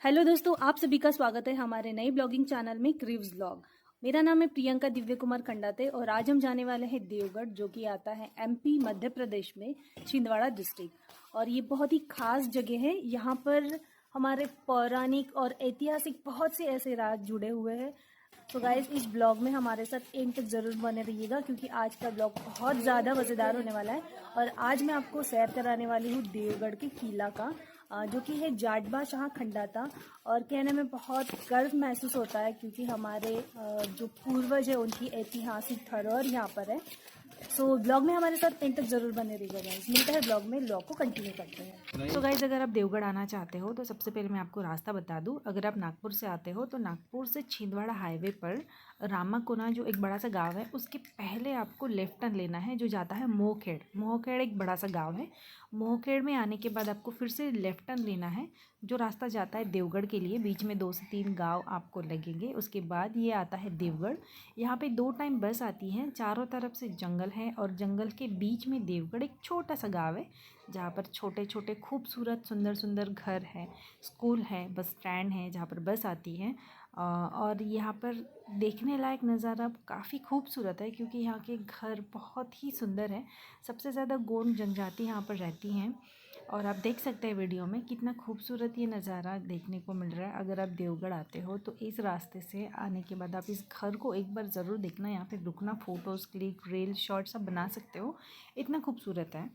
Hello दोस्तों, आप सभी का स्वागत है हमारे नए ब्लॉगिंग चैनल में क्रिव्स ब्लॉग। मेरा नाम है प्रियंका दिव्य कुमार खंडाते और आज हम जाने वाले हैं देवगढ़, जो कि आता है एमपी मध्य प्रदेश में छिंदवाड़ा डिस्ट्रिक्ट। और ये बहुत ही खास जगह है। यहाँ पर हमारे पौराणिक और ऐतिहासिक बहुत से ऐसे राज जुड़े हुए हैं। तो गाइज, इस ब्लॉग में हमारे साथ एंड तक जरूर बने रहिएगा, क्योंकि आज का ब्लॉग बहुत ज़्यादा मज़ेदार होने वाला है। और आज मैं आपको सैर कराने वाली हूँ देवगढ़ के किला का, जो कि है जाटबा शाह खंडाता। और कहने में बहुत गर्व महसूस होता है, क्योंकि हमारे जो पूर्वज है उनकी ऐतिहासिक धरोहर यहाँ पर है। सो ब्लॉग में हमारे साथ एंड तक जरूर बने रहिएगा गाइज। मिलता है ब्लॉग में, ब्लॉग को कंटिन्यू करते हैं। तो गाइज, अगर आप देवगढ़ आना चाहते हो तो सबसे पहले मैं आपको रास्ता बता दूं। अगर आप नागपुर से आते हो तो नागपुर से छिंदवाड़ा हाईवे पर रामाकोना जो एक बड़ा सा गांव है, उसके पहले आपको लेफ्ट टर्न लेना है, जो जाता है मोहखेड़। मोहखेड़ एक बड़ा सा गांव है। मोहखेड़ में आने के बाद आपको फिर से लेफ्ट टर्न लेना है, जो रास्ता जाता है देवगढ़ के लिए। बीच में 2 से 3 गांव आपको लगेंगे। उसके बाद ये आता है देवगढ़। यहाँ पे 2 टाइम बस आती है। चारों तरफ से जंगल है और जंगल के बीच में देवगढ़ एक छोटा सा गाँव है, जहाँ पर छोटे छोटे खूबसूरत सुंदर सुंदर घर हैं, स्कूल है, बस स्टैंड है जहाँ पर बस आती है। और यहाँ पर देखने लायक नज़ारा काफ़ी खूबसूरत है, क्योंकि यहाँ के घर बहुत ही सुंदर हैं। सबसे ज़्यादा गोंड जनजाति यहाँ पर रहती हैं। और आप देख सकते हैं वीडियो में कितना खूबसूरत ये नज़ारा देखने को मिल रहा है। अगर आप देवगढ़ आते हो तो इस रास्ते से आने के बाद आप इस घर को एक बार ज़रूर देखना। यहाँ पे रुकना, फ़ोटोज़ क्लिक, रील, शॉर्ट सब बना सकते हो, इतना खूबसूरत है।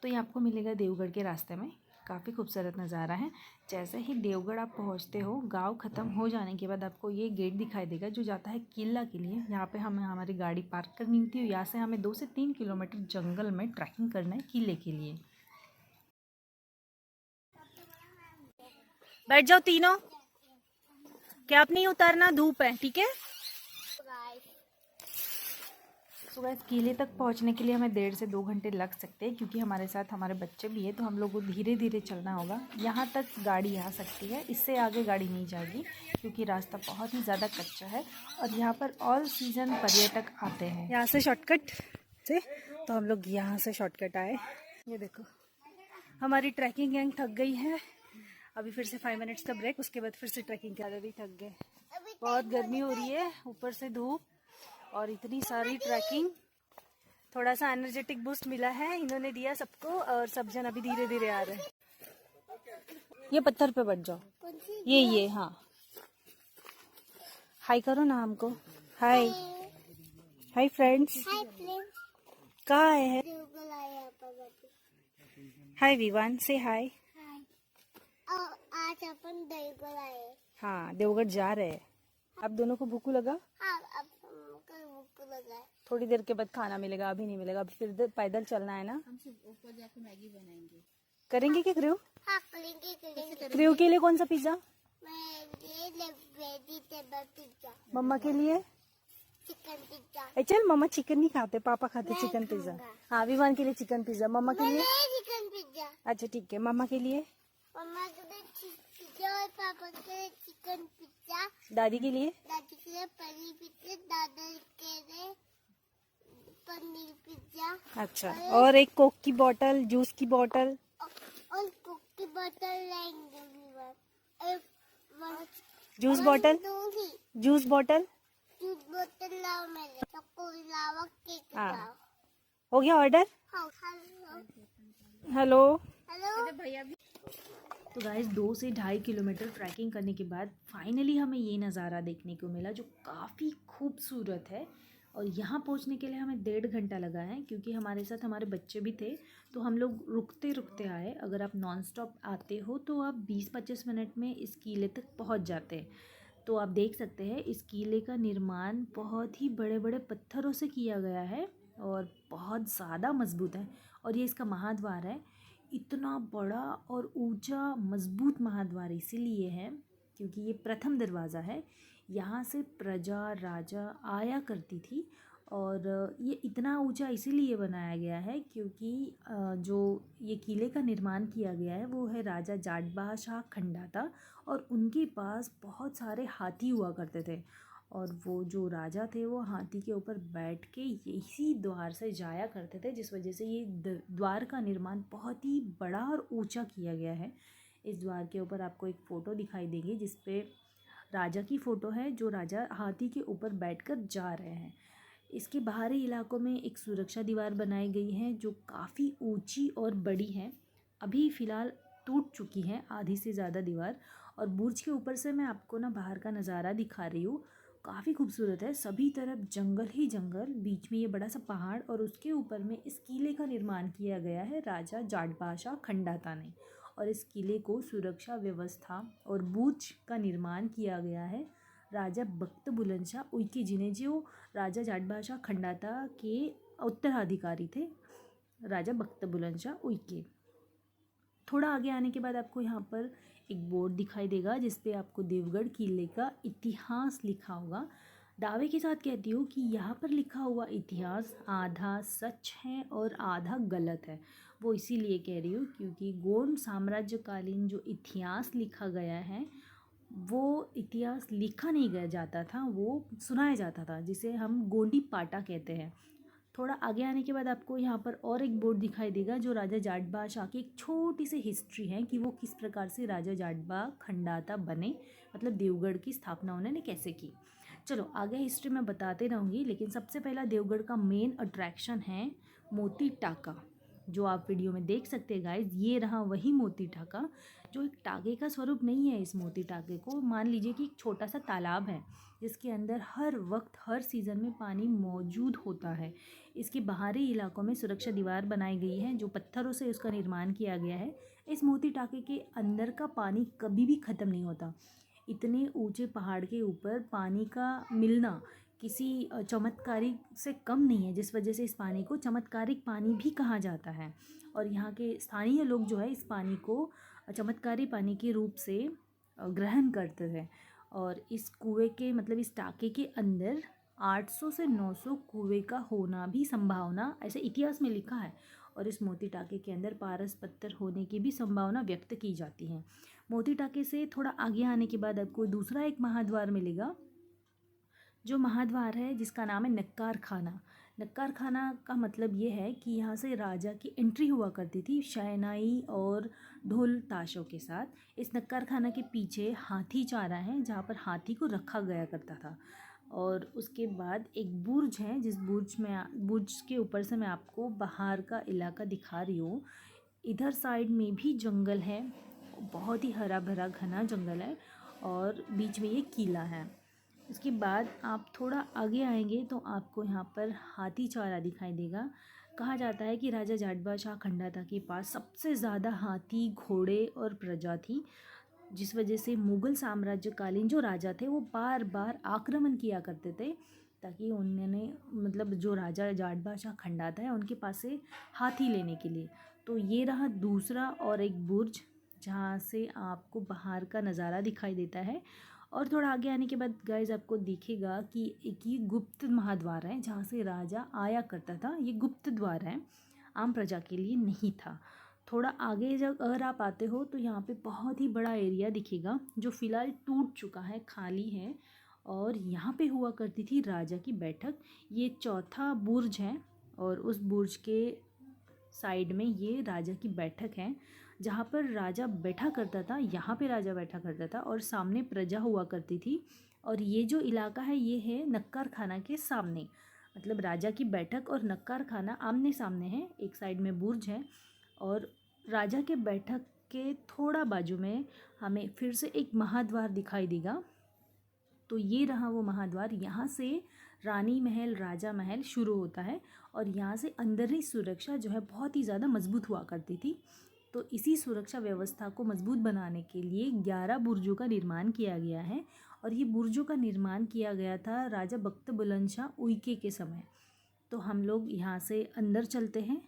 तो ये आपको मिलेगा देवगढ़ के रास्ते में। काफ़ी खूबसूरत नज़ारा है। जैसे ही देवगढ़ आप पहुंचते हो, गांव ख़त्म हो जाने के बाद आपको ये गेट दिखाई देगा जो जाता है किला के लिए। यहाँ पे हमें हमारी गाड़ी पार्क करनी होती है। यहाँ से हमें 2 से 3 किलोमीटर जंगल में ट्रैकिंग करना है किले के लिए। बैठ जाओ तीनों, कैप नहीं उतारना, धूप है, ठीक है। तो गाइस, किले तक पहुंचने के लिए हमें 1.5 से 2 घंटे लग सकते हैं, क्योंकि हमारे साथ हमारे बच्चे भी है, तो हम लोग को धीरे धीरे चलना होगा। यहाँ तक गाड़ी आ सकती है, इससे आगे गाड़ी नहीं जाएगी, क्योंकि रास्ता बहुत ही ज़्यादा कच्चा है। और यहाँ पर ऑल सीजन पर्यटक आते हैं। यहाँ से शॉर्टकट से, तो हम लोग यहाँ से शॉर्टकट आए। ये देखो, हमारी ट्रैकिंग गैंग थक गई है। अभी फिर से 5 मिनट्स का ब्रेक, उसके बाद फिर से ट्रैकिंग कर। अभी थक गए, बहुत गर्मी हो रही है, ऊपर से धूप और इतनी सारी ट्रैकिंग। थोड़ा सा एनर्जेटिक बूस्ट मिला है, इन्होंने दिया सबको, और सब जन अभी धीरे धीरे आ रहे हैं। ये पत्थर पे बैठ जाओ, ये हाँ। हाय करो ना हमको। हाय हाय फ्रेंड्स। कहाँ आए हैं? हाय विवान, से हाय। आज अपन देवगढ़ आए। हाँ, देवगढ़ जा रहे हैं। आप दोनों को भूख लगा? हाँ, अब हमको भूख लगा है। थोड़ी देर के बाद खाना मिलेगा, अभी नहीं मिलेगा। अभी फिर पैदल चलना है ना। हम सिर्फ ऊपर जाके मैगी बनाएंगे। करेंगे क्या क्रियो? हाँ, करेंगे। क्रियो के लिए कौन सा पिज्जा? मैं ले वेजिटेबल पिज्जा। मम्मा के लिए? Chicken pizza. चल, मम्मा चिकन नहीं खाते, पापा खाते चिकन पिज्जा। खाऊंगा। हाँ, विवान के लिए चिकन पिज्जा, मम्मा के लिए? Chicken pizza. अच्छा ठीक है, मम्मा के लिए? मम्मा के लिए पिज्जा और पापा के लिए चिकन पिज्जा। दादी के लिए? दादी के लिए पनीर पिज्जा। दादा के लिए पनीर पिज्जा। अच्छा, और एक कोक की बोतल, जूस की बोतल और कोक की बोतल लेंगे। जूस बोतल, दूंगी। जूस बोतल। जूस बोतल लाओ, मेरे सबको लाओ, केक हाँ। लाओ। हो गया ऑर्डर? हाँ, हेलो हेलो। हेलो। भैया भी तो गाइस, 2 से 2.5 किलोमीटर ट्रैकिंग करने के बाद फाइनली हमें ये नज़ारा देखने को मिला, जो काफ़ी खूबसूरत है। और यहाँ पहुँचने के लिए हमें 1.5 घंटा लगा है, क्योंकि हमारे साथ हमारे बच्चे भी थे, तो हम लोग रुकते रुकते आए। अगर आप नॉन स्टॉप आते हो तो आप 20-25 मिनट में इस किले तक पहुँच जाते हैं। तो आप देख सकते हैं इस किले का निर्माण बहुत ही बड़े बड़े पत्थरों से किया गया है और बहुत ज़्यादा मजबूत है। और ये इसका महाद्वार है। इतना बड़ा और ऊंचा मजबूत महाद्वार इसीलिए है क्योंकि ये प्रथम दरवाज़ा है। यहाँ से प्रजा राजा आया करती थी। और ये इतना ऊंचा इसीलिए बनाया गया है क्योंकि जो ये किले का निर्माण किया गया है वो है राजा जाटबा शाह खंडाता। और उनके पास बहुत सारे हाथी हुआ करते थे, और वो जो राजा थे वो हाथी के ऊपर बैठ के यही द्वार से जाया करते थे, जिस वजह से ये द्वार का निर्माण बहुत ही बड़ा और ऊंचा किया गया है। इस द्वार के ऊपर आपको एक फ़ोटो दिखाई देगी जिस पे राजा की फ़ोटो है, जो राजा हाथी के ऊपर बैठकर जा रहे हैं। इसके बाहरी इलाकों में एक सुरक्षा दीवार बनाई गई है जो काफ़ी ऊंची और बड़ी है। अभी फ़िलहाल टूट चुकी है आधी से ज़्यादा दीवार। और बुर्ज के ऊपर से मैं आपको ना बाहर का नज़ारा दिखा रही हूँ। काफ़ी खूबसूरत है, सभी तरफ जंगल ही जंगल, बीच में ये बड़ा सा पहाड़ और उसके ऊपर में इस किले का निर्माण किया गया है राजा जाटबाशा खंडाता ने। और इस किले को सुरक्षा व्यवस्था और बुर्ज का निर्माण किया गया है राजा बख्त बुलंदशाह उइके जी ने, जो राजा जाटबाशा खंडाता के उत्तराधिकारी थे, राजा बख्त बुलंदशाह उइके। थोड़ा आगे आने के बाद आपको यहाँ पर एक बोर्ड दिखाई देगा जिस पे आपको देवगढ़ किले का इतिहास लिखा होगा। दावे के साथ कहती हूँ कि यहाँ पर लिखा हुआ इतिहास आधा सच है और आधा गलत है। वो इसीलिए कह रही हूँ क्योंकि गोंड साम्राज्यकालीन जो इतिहास लिखा गया है वो इतिहास लिखा नहीं गया जाता था, वो सुनाया जाता था, जिसे हम गोंडी पाटा कहते हैं। थोड़ा आगे आने के बाद आपको यहाँ पर और एक बोर्ड दिखाई देगा जो राजा जाटबाशाह की एक छोटी सी हिस्ट्री है कि वो किस प्रकार से राजा जाटबा खंडाता बने, मतलब देवगढ़ की स्थापना उन्होंने कैसे की। चलो आगे हिस्ट्री मैं बताते रहूँगी, लेकिन सबसे पहला देवगढ़ का मेन अट्रैक्शन है मोती टाका, जो आप वीडियो में देख सकते हैं गाइस। ये रहा वही मोती टाका, जो एक टाके का स्वरूप नहीं है। इस मोती टाके को मान लीजिए कि एक छोटा सा तालाब है जिसके अंदर हर वक्त हर सीज़न में पानी मौजूद होता है। इसके बाहरी इलाकों में सुरक्षा दीवार बनाई गई है जो पत्थरों से उसका निर्माण किया गया है। इस मोती टाके के अंदर का पानी कभी भी ख़त्म नहीं होता। इतने ऊंचे पहाड़ के ऊपर पानी का मिलना किसी चमत्कारिक से कम नहीं है, जिस वजह से इस पानी को चमत्कारिक पानी भी कहा जाता है। और यहाँ के स्थानीय लोग जो है इस पानी को चमत्कारी पानी के रूप से ग्रहण करते थे। और इस कुएं के मतलब इस टाके के अंदर 800 से 900 कुएं का होना भी संभावना ऐसे इतिहास में लिखा है। और इस मोती टाके के अंदर पारस पत्थर होने की भी संभावना व्यक्त की जाती है। मोती टाके से थोड़ा आगे आने के बाद आपको दूसरा एक महाद्वार मिलेगा, जो महाद्वार है जिसका नाम है नक्कार खाना। नक्कार खाना का मतलब ये है कि यहाँ से राजा की एंट्री हुआ करती थी शहनाई और ढोल ताशों के साथ। इस नक्कार खाना के पीछे हाथी चारा है जहाँ पर हाथी को रखा गया करता था। और उसके बाद एक बुर्ज है, जिस बुर्ज के ऊपर से मैं आपको बाहर का इलाका दिखा रही हूँ। इधर साइड में भी जंगल है, बहुत ही हरा भरा घना जंगल है और बीच में ये किला है। इसके बाद आप थोड़ा आगे आएंगे तो आपको यहाँ पर हाथी चारा दिखाई देगा। कहा जाता है कि राजा जाटबाशाह खंडाता के पास सबसे ज़्यादा हाथी घोड़े और प्रजा थी, जिस वजह से मुग़ल साम्राज्यकालीन जो राजा थे वो बार बार आक्रमण किया करते थे, ताकि उन्होंने मतलब जो राजा जाटबाशाह खंडाता है उनके पास से हाथी लेने के लिए। तो ये रहा दूसरा और एक बुर्ज जहाँ से आपको बाहर का नज़ारा दिखाई देता है। और थोड़ा आगे आने के बाद गाइज आपको दिखेगा कि एक ये गुप्त महाद्वार है जहाँ से राजा आया करता था। ये गुप्त द्वार है, आम प्रजा के लिए नहीं था। थोड़ा आगे जब अगर आप आते हो तो यहाँ पे बहुत ही बड़ा एरिया दिखेगा जो फ़िलहाल टूट चुका है, खाली है। और यहाँ पे हुआ करती थी राजा की बैठक। ये चौथा बुर्ज है और उस बुर्ज के साइड में ये राजा की बैठक है जहाँ पर राजा बैठा करता था। यहाँ पे राजा बैठा करता था और सामने प्रजा हुआ करती थी। और ये जो इलाका है ये है नक्कार खाना के सामने, मतलब राजा की बैठक और नक्कार खाना आमने सामने है। एक साइड में बुर्ज है और राजा के बैठक के थोड़ा बाजू में हमें फिर से एक महाद्वार दिखाई देगा। तो ये रहा वो महाद्वार, यहाँ से रानी महल राजा महल शुरू होता है और यहाँ से अंदर सुरक्षा जो है बहुत ही ज़्यादा मजबूत हुआ करती थी। तो इसी सुरक्षा व्यवस्था को मजबूत बनाने के लिए 11 बुर्जों का निर्माण किया गया है। और ये बुर्जों का निर्माण किया गया था राजा बख्त बुलंदशाह उइके के समय। तो हम लोग यहाँ से अंदर चलते हैं।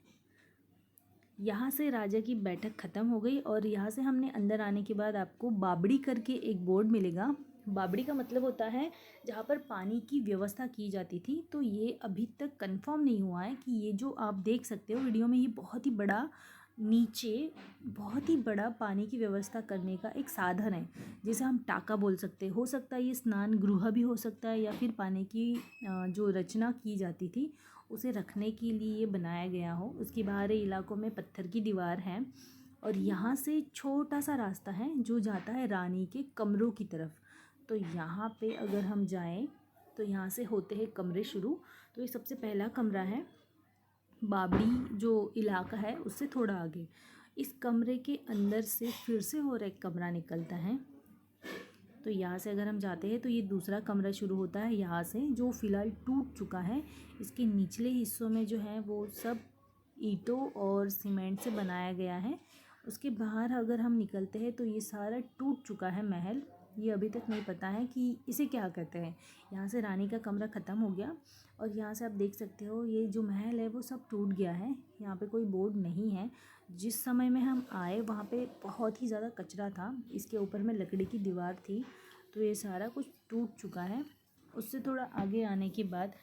यहाँ से राजा की बैठक ख़त्म हो गई और यहाँ से हमने अंदर आने के बाद आपको बाबड़ी करके एक बोर्ड मिलेगा। बाबड़ी का मतलब होता है जहाँ पर पानी की व्यवस्था की जाती थी। तो ये अभी तक कंफर्म नहीं हुआ है कि ये जो आप देख सकते हो वीडियो में, ये बहुत ही बड़ा नीचे बहुत ही बड़ा पानी की व्यवस्था करने का एक साधन है जिसे हम टाका बोल सकते हैं। हो सकता है ये स्नान गृह भी हो सकता है या फिर पानी की जो रचना की जाती थी उसे रखने के लिए ये बनाया गया हो। उसके बाहरी इलाकों में पत्थर की दीवार है और यहाँ से छोटा सा रास्ता है जो जाता है रानी के कमरों की तरफ। तो यहाँ पे अगर हम जाएं तो यहाँ से होते हैं कमरे शुरू। तो ये सबसे पहला कमरा है, बाबड़ी जो इलाका है उससे थोड़ा आगे। इस कमरे के अंदर से फिर से और एक कमरा निकलता है। तो यहाँ से अगर हम जाते हैं तो ये दूसरा कमरा शुरू होता है यहाँ से, जो फ़िलहाल टूट चुका है। इसके निचले हिस्सों में जो है वो सब ईंटों और सीमेंट से बनाया गया है। उसके बाहर अगर हम निकलते हैं तो ये सारा टूट चुका है महल। ये अभी तक नहीं पता है कि इसे क्या कहते हैं। यहाँ से रानी का कमरा ख़त्म हो गया और यहाँ से आप देख सकते हो ये जो महल है वो सब टूट गया है। यहाँ पे कोई बोर्ड नहीं है। जिस समय में हम आए वहाँ पे बहुत ही ज़्यादा कचरा था। इसके ऊपर में लकड़ी की दीवार थी। तो ये सारा कुछ टूट चुका है। उससे थोड़ा आगे आने के बाद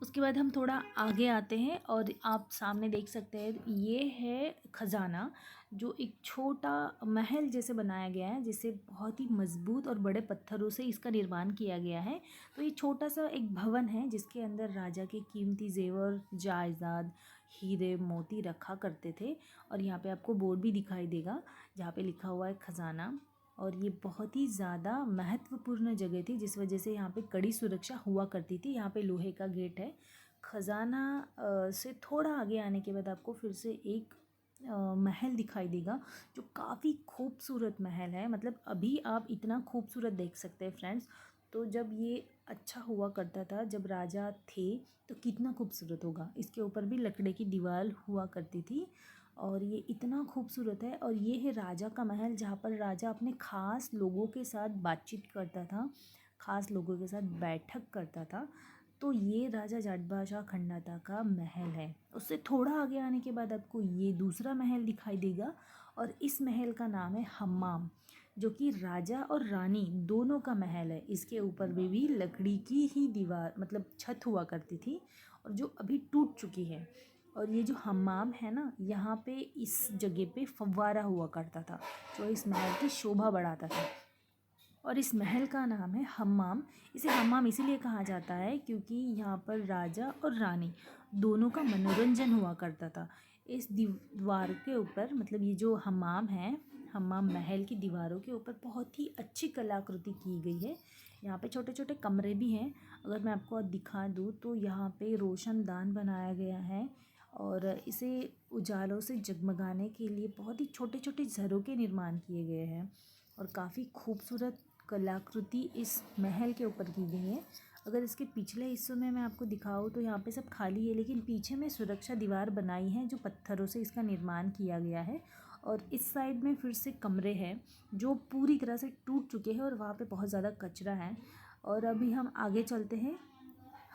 उसके बाद हम थोड़ा आगे आते हैं और आप सामने देख सकते हैं ये है खजाना, जो एक छोटा महल जैसे बनाया गया है, जिसे बहुत ही मजबूत और बड़े पत्थरों से इसका निर्माण किया गया है। तो ये छोटा सा एक भवन है जिसके अंदर राजा के कीमती जेवर, जायदाद, हीरे मोती रखा करते थे। और यहाँ पे आपको बोर्ड भी दिखाई देगा जहाँ पे लिखा हुआ है खजाना। और ये बहुत ही ज़्यादा महत्वपूर्ण जगह थी, जिस वजह से यहाँ पे कड़ी सुरक्षा हुआ करती थी। यहाँ पे लोहे का गेट है। खजाना से थोड़ा आगे आने के बाद आपको फिर से एक महल दिखाई देगा, जो काफ़ी खूबसूरत महल है। मतलब अभी आप इतना खूबसूरत देख सकते हैं फ्रेंड्स। तो जब ये अच्छा हुआ करता था, जब राजा थे, तो कितना खूबसूरत होगा। इसके ऊपर भी लकड़ी की दीवार हुआ करती थी और ये इतना खूबसूरत है। और ये है राजा का महल, जहाँ पर राजा अपने ख़ास लोगों के साथ बातचीत करता था, ख़ास लोगों के साथ बैठक करता था। तो ये राजा जाटभाषा खंडाता का महल है। उससे थोड़ा आगे आने के बाद आपको ये दूसरा महल दिखाई देगा और इस महल का नाम है हम्माम, जो कि राजा और रानी दोनों का महल है। इसके ऊपर भी लकड़ी की ही दीवार मतलब छत हुआ करती थी और जो अभी टूट चुकी है। और ये जो हम्माम है ना, यहाँ पे इस जगह पे फव्वारा हुआ करता था जो इस महल की शोभा बढ़ाता था। और इस महल का नाम है हम्माम। इसे हम्माम इसीलिए कहा जाता है क्योंकि यहाँ पर राजा और रानी दोनों का मनोरंजन हुआ करता था। इस दीवार के ऊपर मतलब ये जो हम्माम है, हम्माम महल की दीवारों के ऊपर बहुत ही अच्छी कलाकृति की गई है। यहाँ पे छोटे छोटे कमरे भी हैं। अगर मैं आपको दिखा दूँ तो यहाँ पे रोशनदान बनाया गया है और इसे उजालों से जगमगाने के लिए बहुत ही छोटे छोटे झरों के निर्माण किए गए हैं। और काफ़ी खूबसूरत कलाकृति इस महल के ऊपर की गई है। अगर इसके पिछले हिस्सों में मैं आपको दिखाऊँ तो यहाँ पे सब खाली है, लेकिन पीछे में सुरक्षा दीवार बनाई है जो पत्थरों से इसका निर्माण किया गया है। और इस साइड में फिर से कमरे हैं जो पूरी तरह से टूट चुके हैं और वहाँ पे बहुत ज़्यादा कचरा है। और अभी हम आगे चलते हैं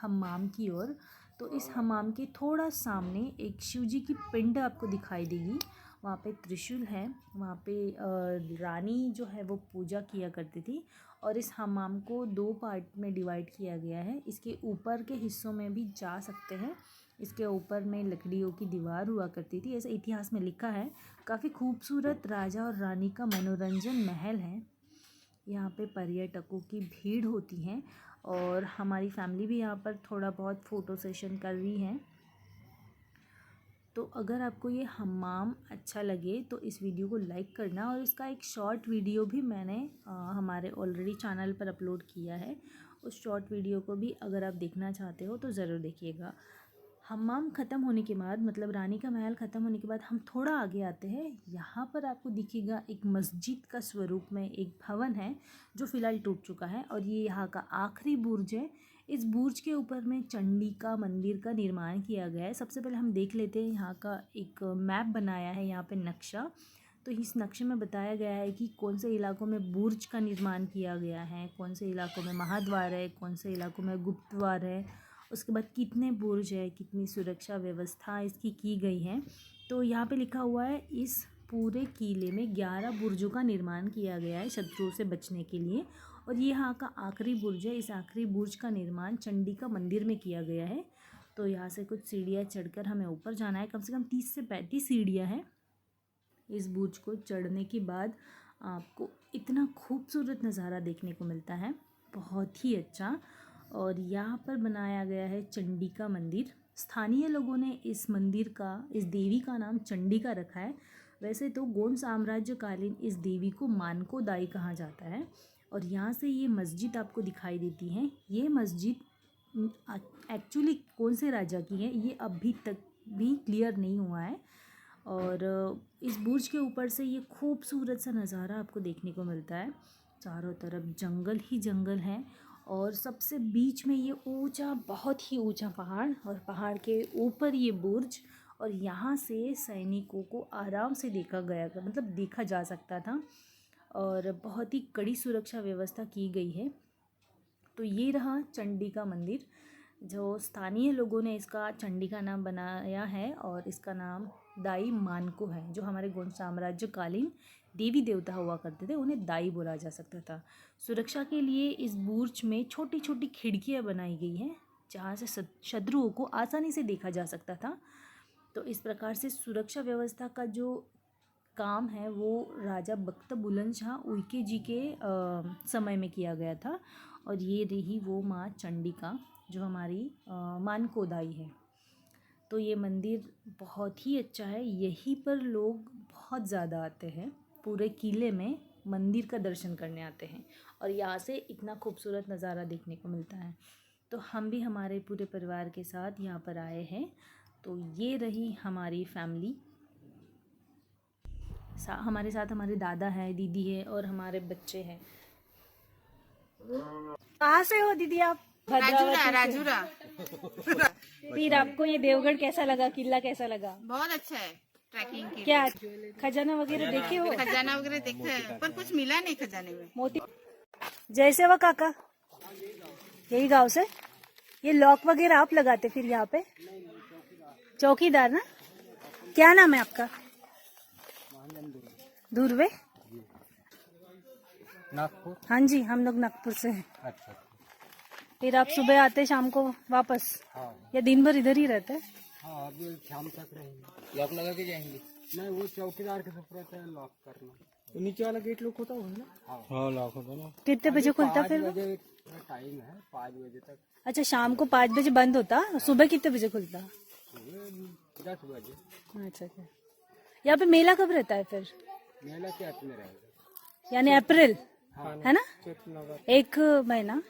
हम्माम की ओर। तो इस हम्माम के थोड़ा सामने एक शिवजी की पिंड आपको दिखाई देगी। वहाँ पे त्रिशूल है। वहाँ पे रानी जो है वो पूजा किया करती थी। और इस हम्माम को 2 पार्ट में डिवाइड किया गया है। इसके ऊपर के हिस्सों में भी जा सकते हैं। इसके ऊपर में लकड़ियों की दीवार हुआ करती थी, ऐसा इतिहास में लिखा है। काफ़ी खूबसूरत राजा और रानी का मनोरंजन महल है। यहाँ पे पर्यटकों की भीड़ होती है और हमारी फैमिली भी यहाँ पर थोड़ा बहुत फ़ोटो सेशन कर रही है। तो अगर आपको ये हम्माम अच्छा लगे तो इस वीडियो को लाइक करना। और इसका एक शॉर्ट वीडियो भी मैंने हमारे ऑलरेडी चैनल पर अपलोड किया है। उस शॉर्ट वीडियो को भी अगर आप देखना चाहते हो तो ज़रूर देखिएगा। हम्माम ख़त्म होने के बाद मतलब रानी का महल ख़त्म होने के बाद हम थोड़ा आगे आते हैं। यहाँ पर आपको दिखेगा एक मस्जिद का स्वरूप में एक भवन है जो फ़िलहाल टूट चुका है और ये यहाँ का आखिरी बुर्ज है। इस बुर्ज के ऊपर में चंडिका मंदिर का निर्माण किया गया है। सबसे पहले हम देख लेते हैं यहाँ का एक मैप बनाया है यहाँ पे नक्शा। तो इस नक्शे में बताया गया है कि कौन से इलाकों में बुर्ज का निर्माण किया गया है, कौन से इलाकों में महाद्वार है, कौन से इलाकों में गुप्त द्वार है, उसके बाद कितने बुर्ज है, कितनी सुरक्षा व्यवस्था इसकी की गई है। तो यहाँ पे लिखा हुआ है इस पूरे किले में 11 बुर्जों का निर्माण किया गया है शत्रुओं से बचने के लिए। और ये यहाँ का आखिरी बुर्ज है। इस आखिरी बुर्ज का निर्माण चंडिका मंदिर में किया गया है। तो यहाँ से कुछ सीढ़ियाँ चढ़कर हमें ऊपर जाना है। कम से कम 30 से 35 सीढ़ियाँ हैं। इस बुर्ज को चढ़ने के बाद आपको इतना खूबसूरत नज़ारा देखने को मिलता है, बहुत ही अच्छा। और यहाँ पर बनाया गया है चंडिका मंदिर। स्थानीय लोगों ने इस मंदिर का, इस देवी का नाम चंडिका रखा है। वैसे तो गोंड साम्राज्यकालीन इस देवी को मानको दाई कहा जाता है और यहाँ से ये मस्जिद आपको दिखाई देती है। ये मस्जिद एक्चुअली कौन से राजा की है ये अभी तक भी क्लियर नहीं हुआ है। और इस बुर्ज के ऊपर से ये खूबसूरत सा नज़ारा आपको देखने को मिलता है। चारों तरफ जंगल ही जंगल है और सबसे बीच में ये ऊंचा, बहुत ही ऊंचा पहाड़ और पहाड़ के ऊपर ये बुर्ज, और यहाँ से सैनिकों को आराम से देखा गया, मतलब देखा जा सकता था और बहुत ही कड़ी सुरक्षा व्यवस्था की गई है। तो ये रहा चंडी का मंदिर, जो स्थानीय लोगों ने इसका चंडी का नाम बनाया है और इसका नाम दाई मानको है। जो हमारे गोंड साम्राज्यकालीन देवी देवता हुआ करते थे उन्हें दाई बोला जा सकता था। सुरक्षा के लिए इस बुर्ज में छोटी छोटी खिड़कियां बनाई गई हैं जहाँ से शत्रुओं को आसानी से देखा जा सकता था। तो इस प्रकार से सुरक्षा व्यवस्था का जो काम है वो राजा बख्त बुलंद शाह उइके जी के समय में किया गया था। और ये रही वो माँ चंडिका जो हमारी मानको दाई है। तो ये मंदिर बहुत ही अच्छा है, यहीं पर लोग बहुत ज़्यादा आते हैं, पूरे किले में मंदिर का दर्शन करने आते हैं और यहाँ से इतना खूबसूरत नज़ारा देखने को मिलता है। तो हम भी हमारे पूरे परिवार के साथ यहाँ पर आए हैं। तो ये रही हमारी फैमिली, हमारे साथ हमारे दादा है, दीदी है और हमारे बच्चे हैं। कहाँ से हो दीदी आप? राजूरा राजूरा। फिर आपको ये देवगढ़ कैसा लगा, किला कैसा लगा? बहुत अच्छा है ट्रैकिंग के क्या खजाना वगैरह देखे हो? लिए। खजाना वगैरह देखते हैं पर कुछ मिला नहीं खजाने में। मोती जैसे वो काका यही गांव से ये लॉक वगैरह आप लगाते फिर यहाँ पे? चौकीदार ना? क्या नाम है आपका? दूरवे? नागपुर। हाँ जी, हम लोग नागपुर से हैं। अच्छा। फिर आप सुबह आते शाम को वापस हाँ या दिन भर इधर ही रहते हैं? हाँ, अभी शाम तक रहेंगे। लॉक लगा के जाएंगे? नहीं, वो चौकीदार के सब रहता है लॉक करना। तो नीचे वाला गेट लॉक होता होगा ना? हाँ लॉक होता ना। कितने बजे खुलता फिर वो? 5 बजे टाइम है, 5 बजे तक। अच्छा, शाम को 5 बजे बंद होता, सुबह कितने बजे खुलता? सुबह 10 बजे। अच्छा अच्छा। यहाँ पे मेला कब रहता है फिर? मेला चैत में रहेगा, यानी अप्रैल हाँ, है ना? चैत नवरात्र। 1 महीना।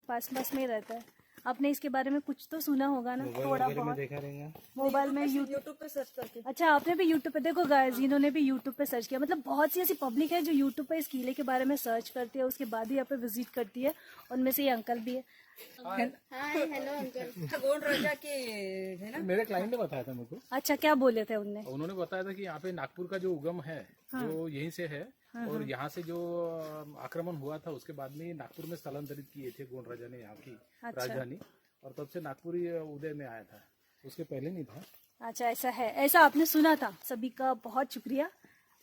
पास पास में ही रहता है। आपने इसके बारे में कुछ तो सुना होगा ना, थोड़ा बहुत? देखा रहेगा मोबाइल में यूट्यूब पे सर्च करके। अच्छा, आपने भी यूट्यूब पे, देखो गाइस, इन्होंने भी यूट्यूब पे सर्च किया। मतलब बहुत सी ऐसी पब्लिक है जो यूट्यूब पे इस किले के बारे में सर्च करती है, उसके बाद ही यहाँ पे विजिट करती है। उनमें से ये अंकल भी है। Hi hello uncle. गोंड राजा के है ना। मेरे क्लाइंट ने बताया था मेरे को। अच्छा, क्या बोले थे उनने? उन्होंने बताया था कि यहाँ पे नागपुर का जो उगम है जो यहीं से है और यहाँ से जो आक्रमण हुआ था उसके बाद में नागपुर में स्थलांतरित किए थे गोंड राजा ने यहाँ की राजधानी, और तब से नागपुर ही उदय में आया था, उसके पहले नहीं था। अच्छा, ऐसा है, ऐसा आपने सुना था। सभी का बहुत शुक्रिया,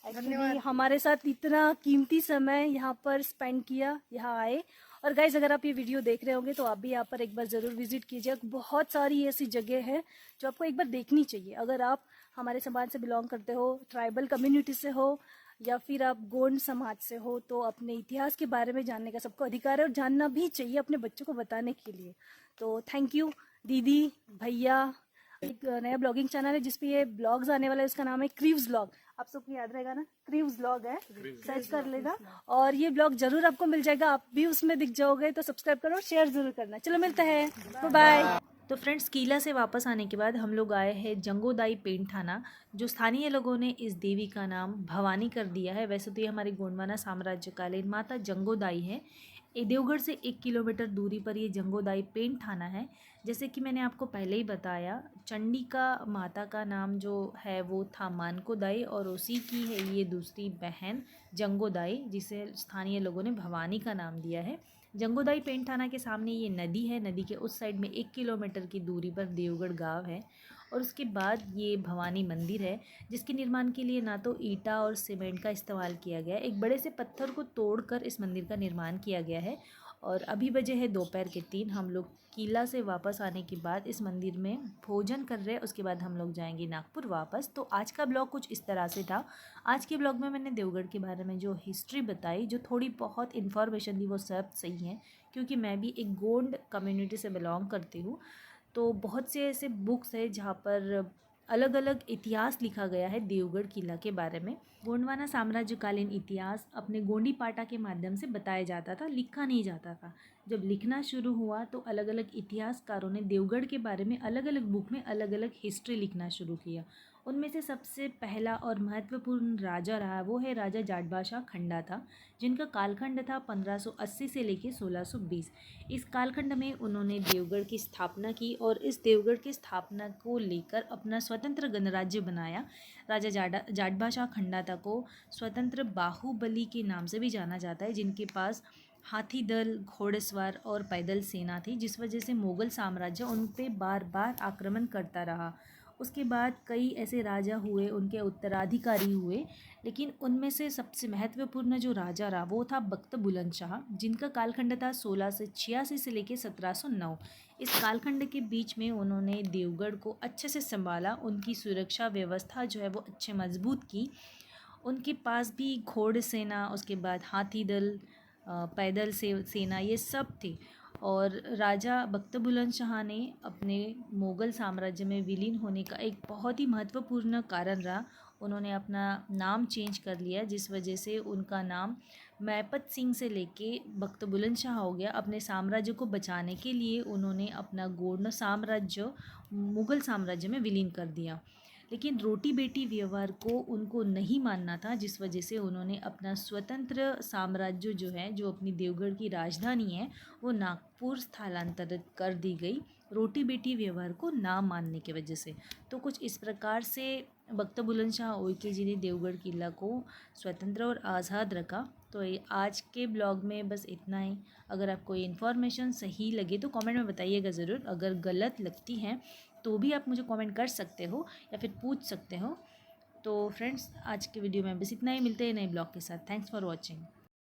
एक्चुअली हमारे साथ इतना कीमती समय यहाँ पर स्पेंड किया, यहाँ आए। और गाइज, अगर आप ये वीडियो देख रहे होंगे तो आप भी यहाँ पर एक बार ज़रूर विजिट कीजिए। बहुत सारी ऐसी जगह है जो आपको एक बार देखनी चाहिए। अगर आप हमारे समाज से बिलोंग करते हो, ट्राइबल कम्युनिटी से हो, या फिर आप गोंड समाज से हो, तो अपने इतिहास के बारे में जानने का सबको अधिकार है और जानना भी चाहिए अपने बच्चों को बताने के लिए। तो थैंक यू दीदी, भैया। एक नया ब्लॉगिंग चैनल है जिसपे ये ब्लॉग्स आने वाला है, उसका नाम है क्रीव्स ब्लॉग। आप सबको याद रहेगा ना, क्रीव्स ब्लॉग है, सर्च कर लेना और ये ब्लॉग जरूर आपको मिल जाएगा। आप भी उसमें दिख जाओगे, तो सब्सक्राइब करो, शेयर जरूर करना। चलो मिलते हैं, बाय बाय। तो फ्रेंड्स, किला से वापस आने के बाद हम लोग आए हैं जंगोदाई पेंट थाना, जो स्थानीय लोगों ने इस देवी का नाम भवानी कर दिया है। वैसे तो ये हमारी गोंडवाना साम्राज्यकालीन माता जंगोदाई है। ये देवगढ़ से 1 किलोमीटर दूरी पर ये जंगोदाई पेंट थाना है। जैसे कि मैंने आपको पहले ही बताया, चंडिका माता का नाम जो है वो था मानकोदाई, और उसी की है ये दूसरी बहन जंगोदाई, जिसे स्थानीय लोगों ने भवानी का नाम दिया है। जंगोदाई पेंट थाना के सामने ये नदी है, नदी के उस साइड में 1 किलोमीटर की दूरी पर देवगढ़ गांव है, और उसके बाद ये भवानी मंदिर है, जिसके निर्माण के लिए ना तो ईंटा और सीमेंट का इस्तेमाल किया गया है, एक बड़े से पत्थर को तोड़कर इस मंदिर का निर्माण किया गया है। और अभी बजे है दोपहर के 3। हम लोग किला से वापस आने के बाद इस मंदिर में भोजन कर रहे हैं, उसके बाद हम लोग जाएंगे नागपुर वापस। तो आज का ब्लॉग कुछ इस तरह से था। आज के ब्लॉग में मैंने देवगढ़ के बारे में जो हिस्ट्री बताई, जो थोड़ी बहुत इन्फॉर्मेशन दी, वो सब सही है क्योंकि मैं भी एक गोंड कम्युनिटी से बिलोंग करती हूँ। तो बहुत से ऐसे बुक्स है जहाँ पर अलग अलग इतिहास लिखा गया है देवगढ़ किला के बारे में। गोंडवाना साम्राज्यकालीन इतिहास अपने गोंडी पाटा के माध्यम से बताया जाता था, लिखा नहीं जाता था। जब लिखना शुरू हुआ तो अलग अलग इतिहासकारों ने देवगढ़ के बारे में अलग अलग बुक में अलग अलग हिस्ट्री लिखना शुरू किया। उनमें से सबसे पहला और महत्वपूर्ण राजा रहा वो है राजा जाटभाषा खंडा था, जिनका कालखंड था 1580 से लेकर 1620। इस कालखंड में उन्होंने देवगढ़ की स्थापना की और इस देवगढ़ की स्थापना को लेकर अपना स्वतंत्र गणराज्य बनाया। राजा जाटभाषा खंडाता को स्वतंत्र बाहुबली के नाम से भी जाना जाता है, जिनके पास हाथी दल, घोड़सवार और पैदल सेना थी, जिस वजह से मुगल साम्राज्य उन पे बार बार आक्रमण करता रहा। उसके बाद कई ऐसे राजा हुए, उनके उत्तराधिकारी हुए, लेकिन उनमें से सबसे महत्वपूर्ण जो राजा रहा वो था बख्त बुलंदशाह, जिनका कालखंड था 1686 से लेकर 1709। इस कालखंड के बीच में उन्होंने देवगढ़ को अच्छे से संभाला, उनकी सुरक्षा व्यवस्था जो है वो अच्छे मजबूत की। उनके पास भी घोड़ सेना, उसके बाद हाथी दल, पैदल सेना, ये सब थी। और राजा बख्त बुलंदशाह ने अपने मुग़ल साम्राज्य में विलीन होने का एक बहुत ही महत्वपूर्ण कारण रहा, उन्होंने अपना नाम चेंज कर लिया, जिस वजह से उनका नाम मैपत सिंह से लेके बख्त बुलंदशाह हो गया। अपने साम्राज्य को बचाने के लिए उन्होंने अपना गोंड साम्राज्य मुग़ल साम्राज्य में विलीन कर दिया, लेकिन रोटी बेटी व्यवहार को उनको नहीं मानना था, जिस वजह से उन्होंने अपना स्वतंत्र साम्राज्य जो है, जो अपनी देवगढ़ की राजधानी है, वो नागपुर स्थलांतरित कर दी गई, रोटी बेटी व्यवहार को ना मानने की वजह से। तो कुछ इस प्रकार से बख्त बुलंदशाह ओइके जी ने देवगढ़ किला को स्वतंत्र और आज़ाद रखा। तो आज के ब्लॉग में बस इतना ही। अगर आपको ये इन्फॉर्मेशन सही लगे तो कमेंट में बताइएगा ज़रूर। अगर गलत लगती है तो भी आप मुझे कमेंट कर सकते हो या फिर पूछ सकते हो। तो फ्रेंड्स, आज के वीडियो में बस इतना ही। मिलते हैं नए ब्लॉग के साथ। Thanks for watching.